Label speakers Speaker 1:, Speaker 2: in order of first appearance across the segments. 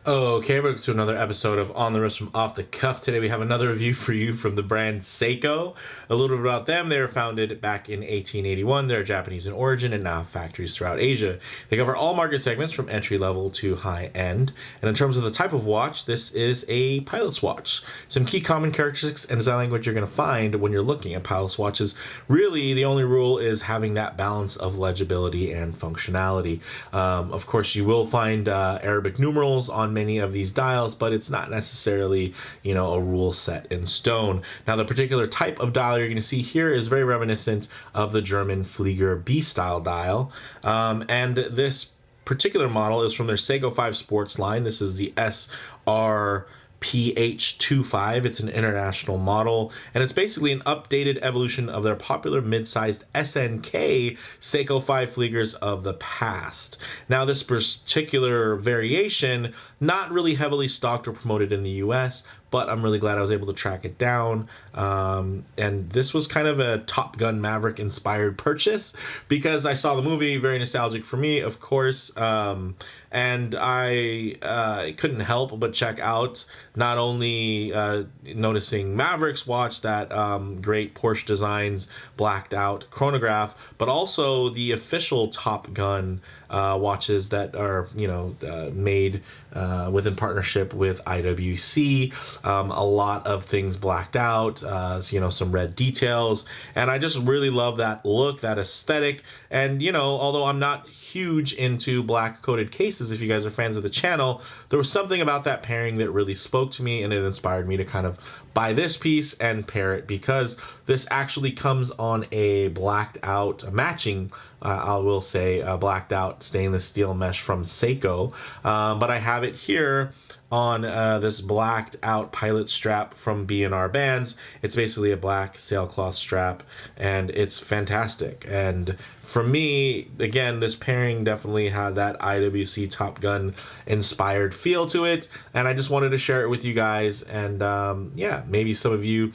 Speaker 1: Okay, welcome to another episode of On the Wrist from Off the Cuff. Today we have another review for you from the brand Seiko. A little bit about them. They were founded back in 1881. They're Japanese in origin and now have factories throughout Asia. They cover all market segments from entry level to high end. And in terms of the type of watch, this is a pilot's watch. Some key common characteristics and design language you're going to find when you're looking at pilot's watches. Really, the only rule is having that balance of legibility and functionality. Of course, you will find Arabic numerals on many of these dials, but it's not necessarily, a rule set in stone. Now, the particular type of dial you're going to see here is very reminiscent of the German Flieger B-style dial. And this particular model is from their Seiko 5 sports line. This is the SRPH25. It's an international model, and it's basically an updated evolution of their popular mid-sized SNK Seiko 5 Fliegers of the past. Now, this particular variation, not really heavily stocked or promoted in the US, but I'm really glad I was able to track it down. And this was kind of a Top Gun Maverick inspired purchase because I saw the movie, very nostalgic for me, of course. And I couldn't help but check out not only noticing Maverick's watch, that great Porsche Designs blacked out chronograph, but also the official Top Gun watches that are, made within partnership with IWC. A lot of things blacked out, some red details. And I just really love that look, that aesthetic. And, although I'm not huge into black coated cases, if you guys are fans of the channel, there was something about that pairing that really spoke to me, and it inspired me to kind of buy this piece and pair it, because this actually comes on a blacked out matching, I will say, blacked out stainless steel mesh from Seiko, but I have it here on this blacked out pilot strap from B&R Bands. It's basically a black sailcloth strap, and it's fantastic. And for me, again, this pairing definitely had that IWC Top Gun inspired feel to it, and I just wanted to share it with you guys. And maybe some of you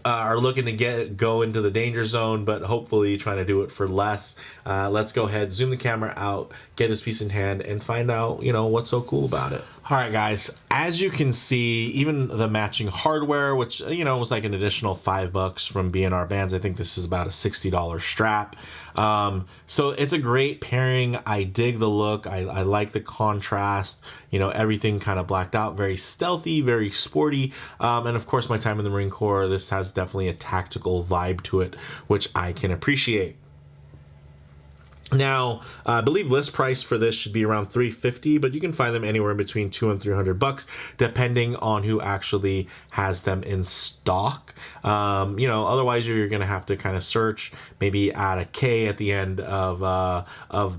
Speaker 1: are looking to go into the danger zone, but hopefully trying to do it for less. Let's go ahead, zoom the camera out, get this piece in hand, and find out, what's so cool about it. All right, guys, as you can see, even the matching hardware, which, was like an additional $5 from B&R Bands. I think this is about a $60 strap. So it's a great pairing. I dig the look. I like the contrast, everything kind of blacked out, very stealthy, very sporty. And of course, my time in the Marine Corps, this has definitely a tactical vibe to it, which I can appreciate. Now, I believe list price for this should be around $350, but you can find them anywhere between $200 and $300, depending on who actually has them in stock. Otherwise you're going to have to kind of search, maybe add a K at the end of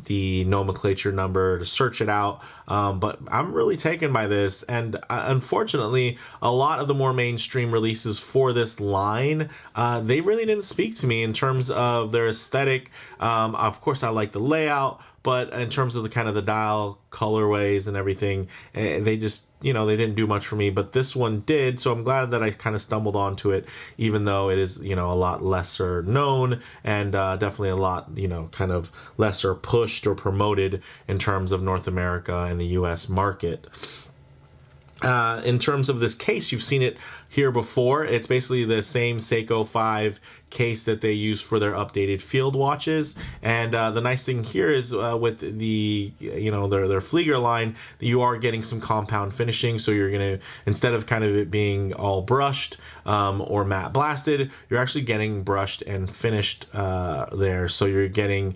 Speaker 1: the nomenclature number to search it out. But I'm really taken by this, and unfortunately, a lot of the more mainstream releases for this line, they really didn't speak to me in terms of their aesthetic. Of course, I like the layout, but in terms of the kind of the dial colorways and everything, they just, they didn't do much for me. But this one did, so I'm glad that I kind of stumbled onto it, even though it is, a lot lesser known, and definitely a lot, kind of lesser pushed or promoted in terms of North America and the US market. In terms of this case, you've seen it here before. It's basically the same Seiko 5 case that they use for their updated field watches. And the nice thing here is with the, their Flieger line, you are getting some compound finishing. So you're going to, instead of kind of it being all brushed or matte blasted, you're actually getting brushed and finished there. So you're getting,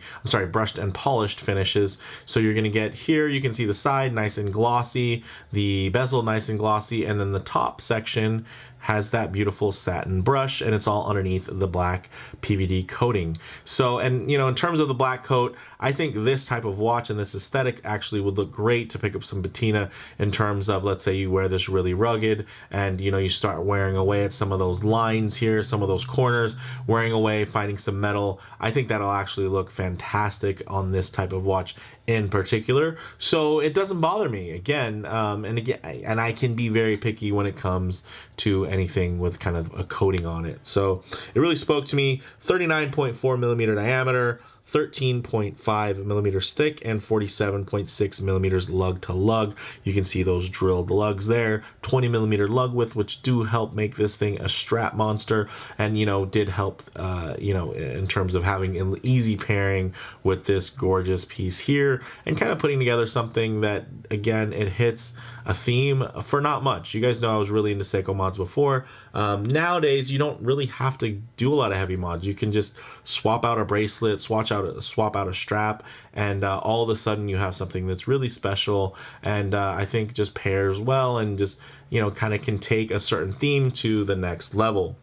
Speaker 1: brushed and polished finishes. So you're going to get here, you can see the side nice and glossy, the bezel nice and glossy, and then the top section has that beautiful satin brush, and it's all underneath the black PVD coating. So, and in terms of the black coat, I think this type of watch and this aesthetic actually would look great to pick up some patina in terms of, let's say you wear this really rugged and you start wearing away at some of those lines here, some of those corners, wearing away, finding some metal. I think that'll actually look fantastic on this type of watch in particular. So it doesn't bother me again, and I can be very picky when it comes to anything with kind of a coating on it. So it really spoke to me. 39.4 millimeter diameter, 13.5 millimeters thick and 47.6 millimeters lug to lug. You can see those drilled lugs there. 20 millimeter lug width, which do help make this thing a strap monster, and did help in terms of having an easy pairing with this gorgeous piece here, and kind of putting together something that, again, it hits a theme for not much. You guys know I was really into Seiko mods before. Nowadays, you don't really have to do a lot of heavy mods. You can just swap out a bracelet, swap out a strap, and all of a sudden you have something that's really special, and I think just pairs well, and just kind of can take a certain theme to the next level.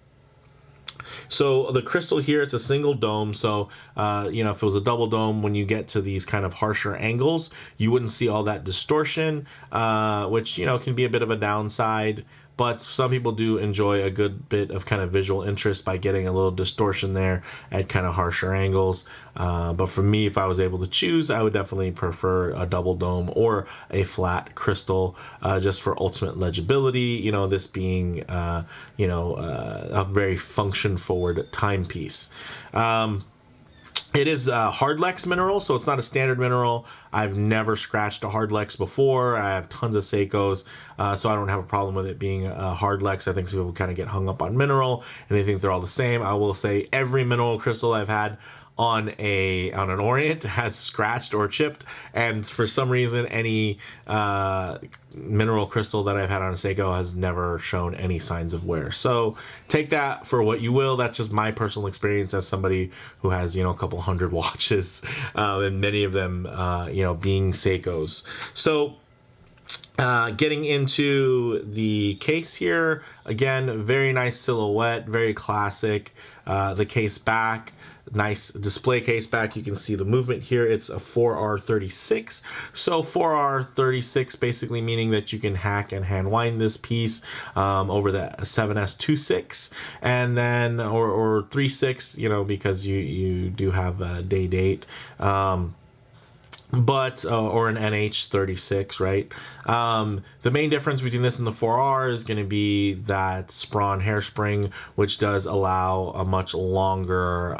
Speaker 1: So the crystal here, it's a single dome. So, if it was a double dome, when you get to these kind of harsher angles, you wouldn't see all that distortion, which, can be a bit of a downside. But some people do enjoy a good bit of kind of visual interest by getting a little distortion there at kind of harsher angles. But for me, if I was able to choose, I would definitely prefer a double dome or a flat crystal, just for ultimate legibility. This being, a very function-forward timepiece. It is a hardlex mineral, so it's not a standard mineral. I've never scratched a hardlex before. I have tons of Seikos, so I don't have a problem with it being a hardlex. I think some people kind of get hung up on mineral, and they think they're all the same. I will say every mineral crystal I've had on an Orient has scratched or chipped, and for some reason any mineral crystal that I've had on a Seiko has never shown any signs of wear. So take that for what you will. That's just my personal experience as somebody who has a couple hundred watches, and many of them being Seikos. So getting into the case here, again, very nice silhouette, very classic. The case back, nice display case back. You can see the movement here. It's a 4R36. So 4R36 basically meaning that you can hack and hand wind this piece over the 7S26, and then or 36, because you do have a day date. But or an NH36, right? The main difference between this and the 4R is going to be that Sprawn hairspring, which does allow a much longer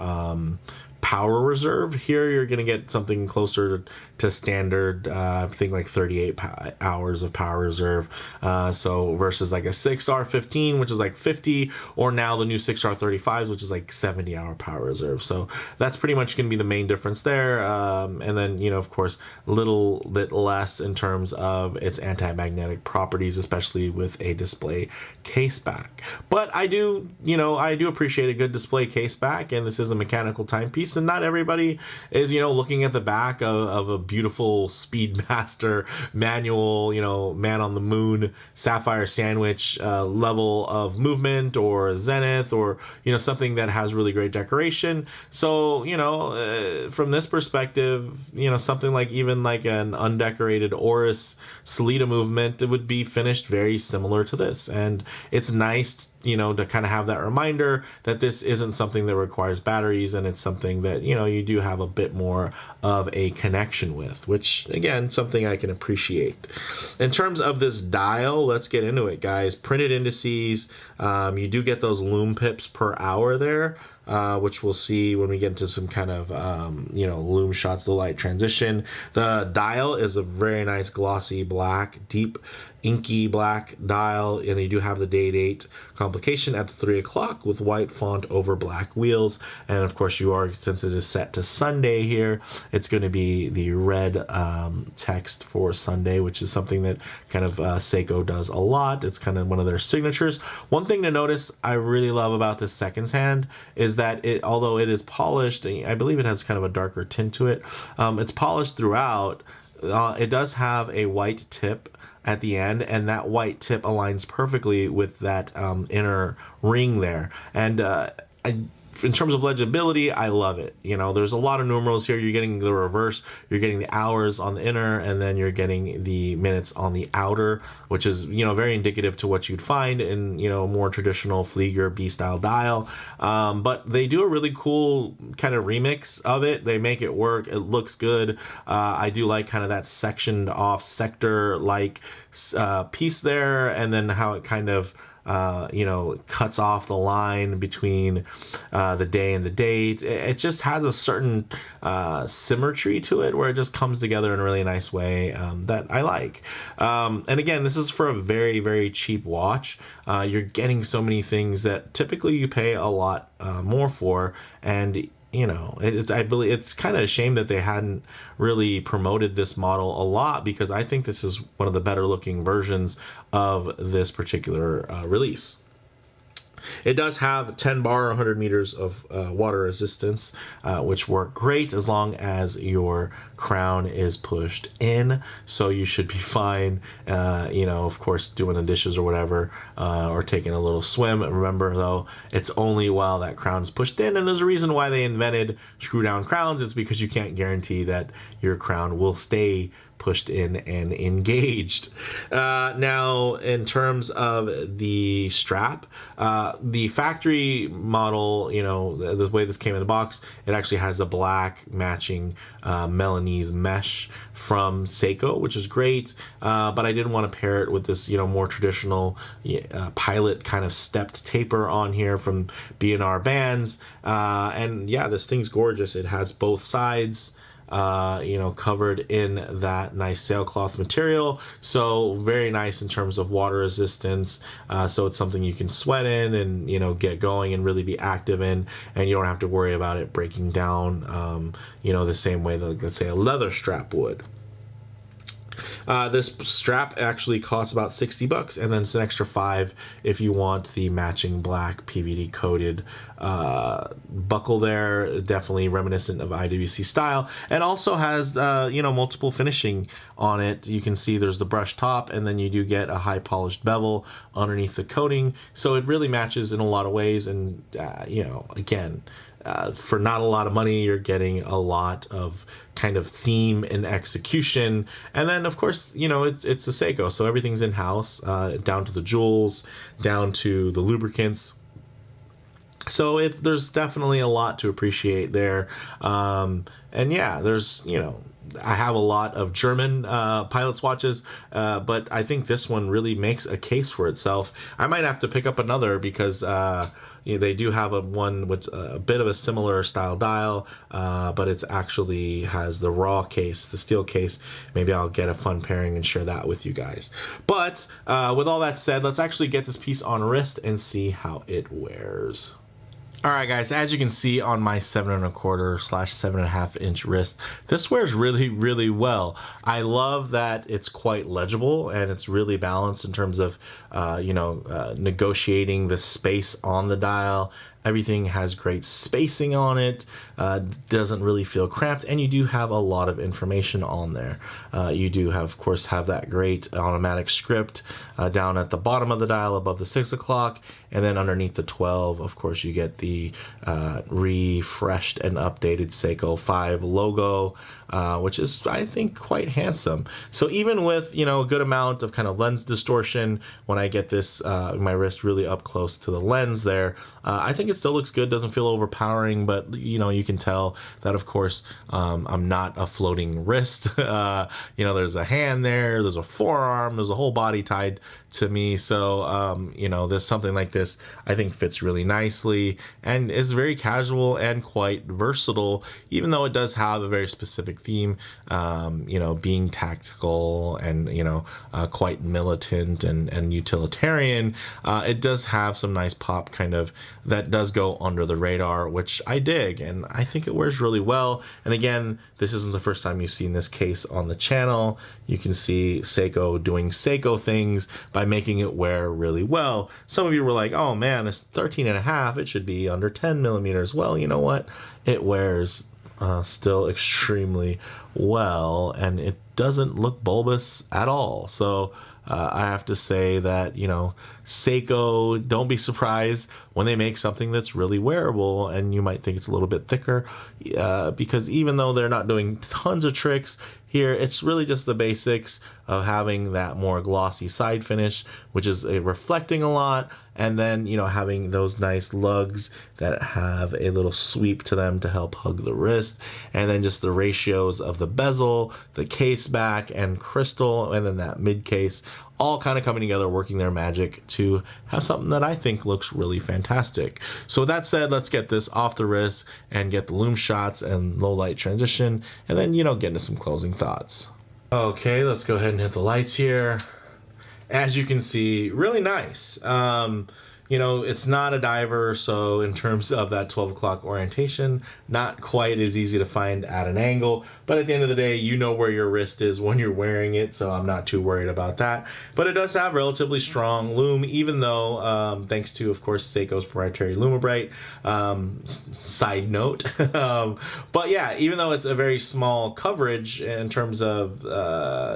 Speaker 1: power reserve. Here you're going to get something closer to standard, I think like 38 hours of power reserve. So versus like a 6R15, which is like 50, or now the new 6R35s, which is like 70-hour power reserve. So that's pretty much going to be the main difference there. And then, of course, a little bit less in terms of its anti-magnetic properties, especially with a display case back. But I do appreciate a good display case back, and this is a mechanical timepiece, and not everybody is, looking at the back of a beautiful Speedmaster manual, man on the moon, sapphire sandwich level of movement, or zenith, or something that has really great decoration. So from this perspective, something like even like an undecorated Oris Salida movement, it would be finished very similar to this. And it's nice to kind of have that reminder that this isn't something that requires batteries, and it's something that you do have a bit more of a connection with, which again, something I can appreciate. In terms of this dial, let's get into it, guys. Printed indices, you do get those lume pips per hour there, which we'll see when we get into some kind of lume shots, the light transition. The dial is a very nice glossy black, deep inky black dial, and you do have the date complication at the 3 o'clock with white font over black wheels. And of course, since it is set to Sunday here, it's going to be the red text for Sunday, which is something that kind of Seiko does a lot. It's kind of one of their signatures. One thing to notice I really love about this seconds hand is that although it is polished, I believe it has kind of a darker tint to it. It's polished throughout. It does have a white tip at the end, and that white tip aligns perfectly with that inner ring there. And in terms of legibility, I love it. There's a lot of numerals here. You're getting the reverse, you're getting the hours on the inner, and then you're getting the minutes on the outer, which is very indicative to what you'd find in more traditional Flieger B-style dial. But they do a really cool kind of remix of it. They make it work. It looks good. I do like kind of that sectioned off sector like piece there, and then how it kind of you know, cuts off the line between the day and the date. It just has a certain symmetry to it where it just comes together in a really nice way that I like. And again, this is for a very, very cheap watch. You're getting so many things that typically you pay a lot more for, and you know, I believe it's kind of a shame that they hadn't really promoted this model a lot, because I think this is one of the better looking versions of this particular release. It does have 10 bar, 100 meters of water resistance, which work great as long as your crown is pushed in. So you should be fine, you know, of course, doing the dishes or whatever, or taking a little swim. Remember, though, it's only while that crown is pushed in. And there's a reason why they invented screw down crowns. It's because you can't guarantee that your crown will stay pushed in and engaged. Now, in terms of the strap, the factory model, you know, the way this came in the box, it actually has a black matching Milanese mesh from Seiko, which is great, but I didn't want to pair it with this, you know, more traditional pilot kind of stepped taper on here from B&R bands. And yeah, this thing's gorgeous. It has both sides, you know, covered in that nice sailcloth material, so very nice in terms of water resistance. So it's something you can sweat in and, you know, get going and really be active in, and you don't have to worry about it breaking down, you know, the same way that, let's say, a leather strap would. This strap actually costs about $60, and then it's an extra $5 if you want the matching black PVD coated buckle there. Definitely reminiscent of IWC style, and also has you know, multiple finishing on it. You can see there's the brush top, and then you do get a high polished bevel underneath the coating, so it really matches in a lot of ways. And you know, again, for not a lot of money, you're getting a lot of kind of theme and execution. And then, of course, you know, it's a Seiko, so everything's in-house, down to the jewels, down to the lubricants. So there's definitely a lot to appreciate there. And yeah, there's, you know, I have a lot of German pilot's watches, but I think this one really makes a case for itself. I might have to pick up another, because you know, they do have one with a bit of a similar style dial, but it's actually has the raw case, the steel case. Maybe I'll get a fun pairing and share that with you guys. But with all that said, let's actually get this piece on wrist and see how it wears. All right, guys, as you can see on my 7¼ / 7.5 inch wrist, this wears really, really well. I love that it's quite legible, and it's really balanced in terms of, you know, negotiating the space on the dial. Everything has great spacing on it, doesn't really feel cramped, and you do have a lot of information on there. You do have, of course, have that great automatic script down at the bottom of the dial above the 6 o'clock, and then underneath the 12, of course, you get the refreshed and updated Seiko 5 logo, which is, I think, quite handsome. So even with, you know, a good amount of kind of lens distortion, when I get this, my wrist really up close to the lens there, I think it still looks good, doesn't feel overpowering, but, you know, you can tell that, of course, I'm not a floating wrist. You know, there's a hand there, there's a forearm, there's a whole body tied to me. So, you know, there's something like this, I think, fits really nicely and is very casual and quite versatile, even though it does have a very specific theme, you know, being tactical and, you know, quite militant and utilitarian. It does have some nice pop kind of that does go under the radar, which I dig, and I think it wears really well. And again, this isn't the first time you've seen this case on the channel. You can see Seiko doing Seiko things by making it wear really well. Some of you were like, oh man, it's 13.5, it should be under 10 millimeters. Well, you know what? It wears still extremely well, and it doesn't look bulbous at all. So I have to say that, you know, Seiko, don't be surprised when they make something that's really wearable, and you might think it's a little bit thicker, because even though they're not doing tons of tricks here, it's really just the basics of having that more glossy side finish, which is reflecting a lot, and then, you know, having those nice lugs that have a little sweep to them to help hug the wrist, and then just the ratios of the bezel, the case caseback and crystal, and then that mid case, all kind of coming together, working their magic to have something that I think looks really fantastic. So with that said, let's get this off the wrist and get the Lume shots and low light transition, and then, you know, get into some closing thoughts. Okay, let's go ahead and hit the lights here. As you can see, really nice. You know, it's not a diver, so in terms of that 12 o'clock orientation, not quite as easy to find at an angle, but at the end of the day, you know where your wrist is when you're wearing it, so I'm not too worried about that. But it does have relatively strong lume, even though, thanks to, of course, Seiko's proprietary Lume. Side note. But yeah, even though it's a very small coverage in terms of,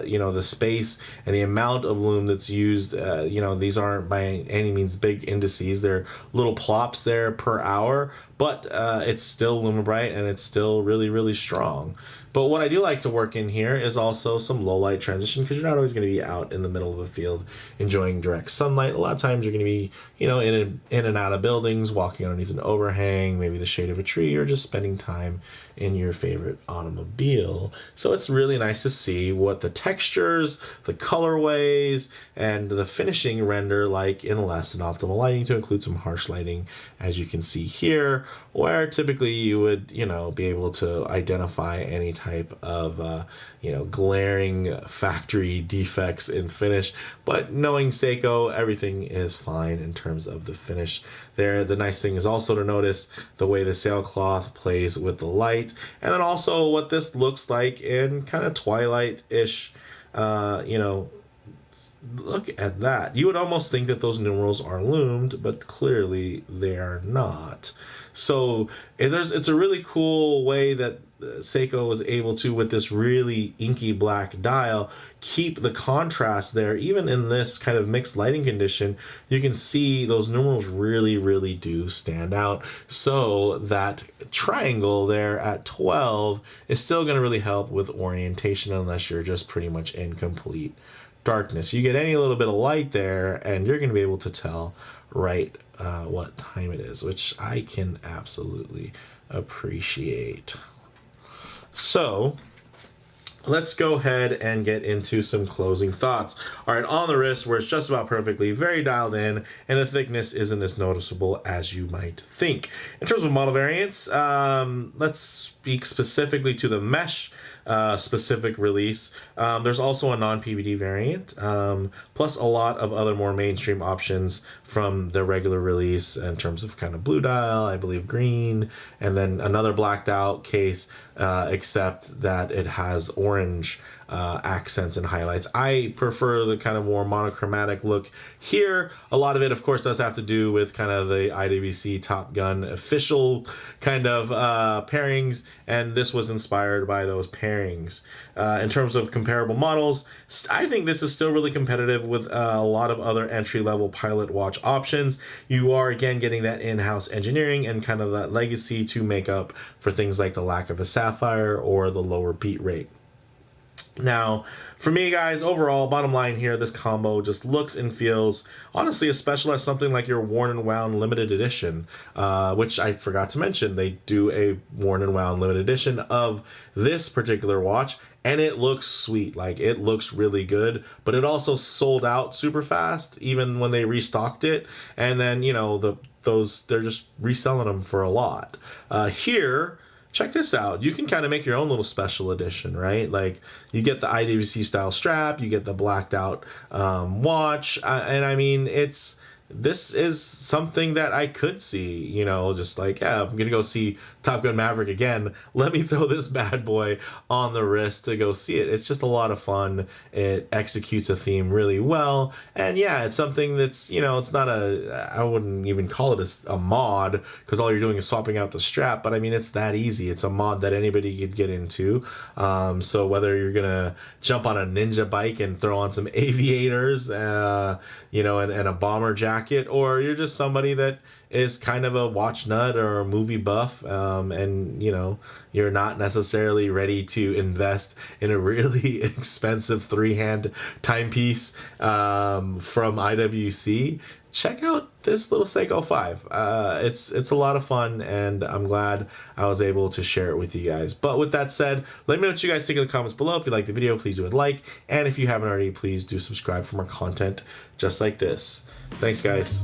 Speaker 1: you know, the space and the amount of lume that's used, you know, these aren't by any means big indices. They're little plops there per hour, but it's still Lume and it's still really, really strong. But what I do like to work in here is also some low light transition, because you're not always going to be out in the middle of a field enjoying direct sunlight. A lot of times you're going to be, you know, in and out of buildings, walking underneath an overhang, maybe the shade of a tree, or just spending time in your favorite automobile. So it's really nice to see what the textures, the colorways, and the finishing render like in less than optimal lighting, to include some harsh lighting, as you can see here, where typically you would, you know, be able to identify any type of, you know, glaring factory defects in finish. But knowing Seiko, everything is fine in terms of the finish there. The nice thing is also to notice the way the sailcloth plays with the light, and then also what this looks like in kind of twilight-ish, you know, look at that. You would almost think that those numerals are lumed, but clearly they are not. So it's a really cool way that Seiko was able to, with this really inky black dial, keep the contrast there. Even in this kind of mixed lighting condition, you can see those numerals really, really do stand out. So that triangle there at 12 is still going to really help with orientation, unless you're just pretty much in complete darkness. You get any little bit of light there, and you're going to be able to tell right what time it is, which I can absolutely appreciate. So let's go ahead and get into some closing thoughts. All right, on the wrist, where it's just about perfectly, very dialed in, and the thickness isn't as noticeable as you might think. In terms of model variants, let's speak specifically to the mesh specific release. There's also a non-PVD variant, plus a lot of other more mainstream options from the regular release in terms of kind of blue dial, I believe green, and then another blacked out case, except that it has orange accents and highlights. I prefer the kind of more monochromatic look here. A lot of it, of course, does have to do with kind of the IWC Top Gun official kind of pairings, and this was inspired by those pairings. In terms of comparable models, I think this is still really competitive with a lot of other entry-level pilot watch options. You are, again, getting that in-house engineering and kind of that legacy to make up for things like the lack of a sapphire or the lower beat rate. Now, for me, guys, overall, bottom line here, this combo just looks and feels, honestly, as special as something like your Worn and Wound limited edition, which I forgot to mention. They do a Worn and Wound limited edition of this particular watch, and it looks sweet. Like, it looks really good, but it also sold out super fast, even when they restocked it. And then, you know, they're just reselling them for a lot. Here, check this out. You can kind of make your own little special edition, right? Like, you get the IWC style strap, you get the blacked out watch, and I mean, this is something that I could see, you know, just like, yeah, I'm gonna go see Top Gun Maverick again. Let me throw this bad boy on the wrist to go see it. It's just a lot of fun. It executes a theme really well. And yeah, it's something that's, you know, it's not I wouldn't even call it a mod, because all you're doing is swapping out the strap. But I mean, it's that easy. It's a mod that anybody could get into. So whether you're gonna jump on a ninja bike and throw on some aviators, you know, and a bomber jacket, or you're just somebody that is kind of a watch nut or a movie buff, and you know, you're not necessarily ready to invest in a really expensive three-hand timepiece from IWC, check out this little Seiko 5. It's a lot of fun, and I'm glad I was able to share it with you guys. But with that said, let me know what you guys think in the comments below. If you like the video, please do a like, and if you haven't already, please do subscribe for more content just like this. Thanks, guys.